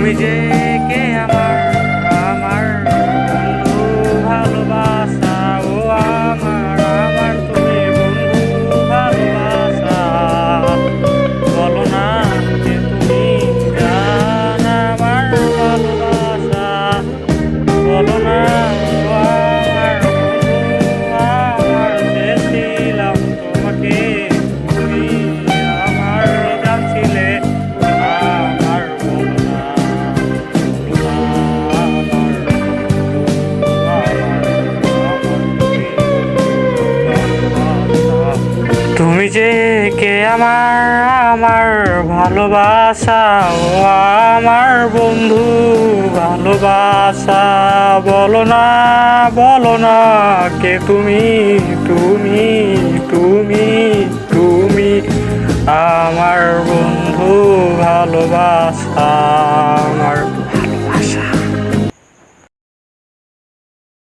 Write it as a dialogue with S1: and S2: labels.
S1: তুমি যে কে আমার আমার বন্ধু ভালোবাসা ও আমার আমার তুমি বন্ধু ভালোবাসা বলো না যে তুমি জান আমার ভালোবাসা বলো না ও আমার বন্ধু আমার চেয়েছিলাম তোমাকে তুমি আমার জানছিলে আমার বলো না তুমি যে কে আমার আমার ভালোবাসা ও আমার বন্ধু ভালোবাসা বলো না কে তুমি তুমি তুমি তুমি আমার বন্ধু ভালোবাসা।